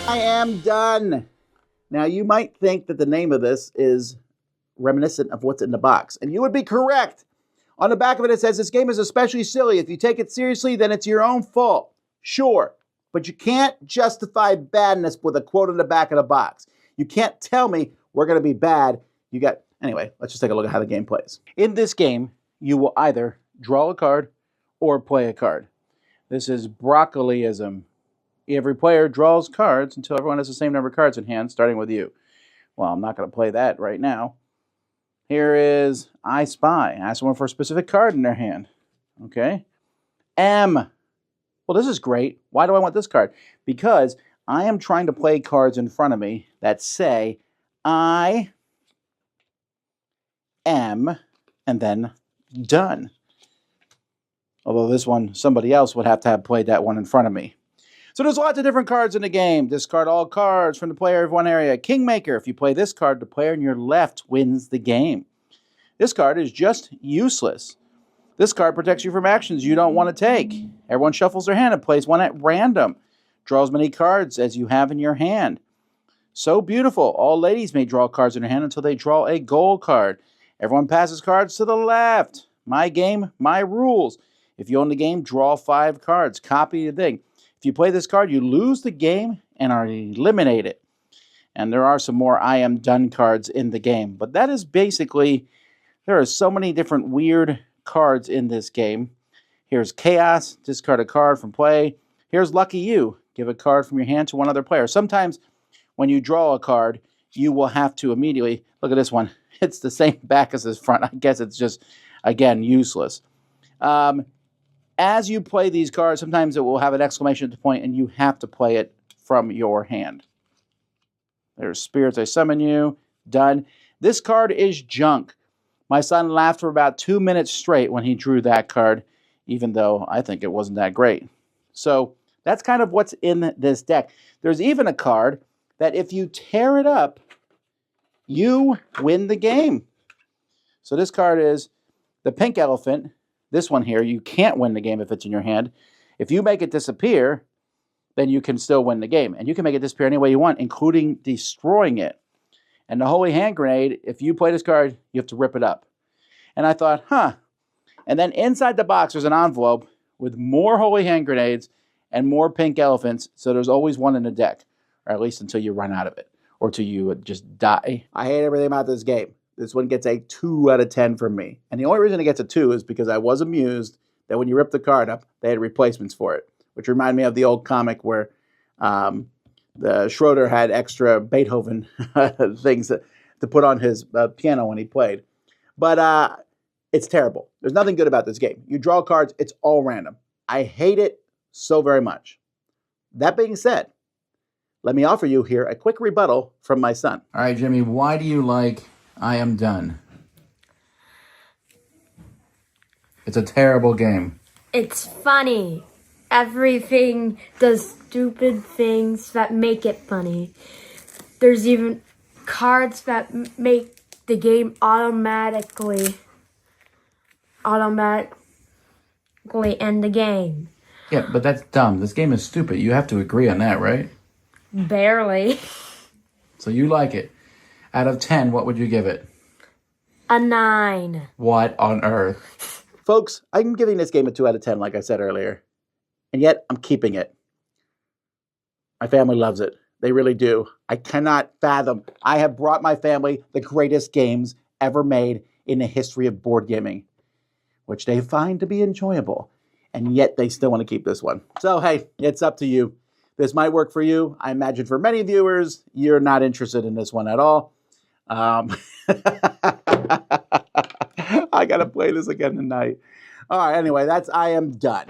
I am done. Now, you might think that the name of this is reminiscent of what's in the box, and you would be correct. On the back of it, it says, this game is especially silly. If you take it seriously, then it's your own fault. Sure, but you can't justify badness with a quote on the back of the box. You can't tell me we're going to be bad. Anyway, let's just take a look at how the game plays. In this game, you will either draw a card or play a card. This is broccoliism. Every player draws cards until everyone has the same number of cards in hand, starting with you. Well, I'm not going to play that right now. Here is I Spy. Ask someone for a specific card in their hand. Okay. M. Well, this is great. Why do I want this card? Because I am trying to play cards in front of me that say I am and then done. Although this one, somebody else would have to have played that one in front of me. So there's lots of different cards in the game. Discard all cards from the player of one area. Kingmaker. If you play this card, the player on your left wins the game. This card is just useless. This card protects you from actions you don't want to take. Everyone shuffles their hand and plays one at random. Draw as many cards as you have in your hand. So beautiful. All ladies may draw cards in their hand until they draw a gold card. Everyone passes cards to the left. My game, my rules. If you own the game, draw 5 cards. Copy the thing. If you play this card, you lose the game and are eliminated. And there are some more I am done cards in the game. But that is basically, there are so many different weird cards in this game. Here's Chaos. Discard a card from play. Here's Lucky You. Give a card from your hand to one other player. Sometimes when you draw a card, you will have to immediately, look at this one. It's the same back as this front. I guess it's just, again, useless. As you play these cards, sometimes it will have an exclamation point, and you have to play it from your hand. There's Spirits, I Summon You. Done. This card is junk. My son laughed for about 2 minutes straight when he drew that card, even though I think it wasn't that great. So that's kind of what's in this deck. There's even a card that if you tear it up, you win the game. So this card is the Pink Elephant. This one here, you can't win the game if it's in your hand. If you make it disappear, then you can still win the game. And you can make it disappear any way you want, including destroying it. And the Holy Hand Grenade, if you play this card, you have to rip it up. And I thought, huh. And then inside the box, there's an envelope with more Holy Hand Grenades and more Pink Elephants. So there's always one in the deck, or at least until you run out of it, or till you just die. I hate everything about this game. This one gets a 2 out of 10 from me. And the only reason it gets a 2 is because I was amused that when you rip the card up, they had replacements for it, which reminded me of the old comic where the Schroeder had extra Beethoven things to put on his piano when he played. But it's terrible. There's nothing good about this game. You draw cards, it's all random. I hate it so very much. That being said, let me offer you here a quick rebuttal from my son. All right, Jimmy, why do you like I Am Done? It's a terrible game. It's funny. Everything does stupid things that make it funny. There's even cards that make the game automatically end the game. Yeah, but that's dumb. This game is stupid. You have to agree on that, right? Barely. So you like it. Out of 10, what would you give it? A 9. What on earth? Folks, I'm giving this game a 2 out of 10, like I said earlier. And yet, I'm keeping it. My family loves it. They really do. I cannot fathom. I have brought my family the greatest games ever made in the history of board gaming, which they find to be enjoyable. And yet, they still want to keep this one. So, hey, it's up to you. This might work for you. I imagine for many viewers, you're not interested in this one at all. I got to play this again tonight. All right, anyway, I am done.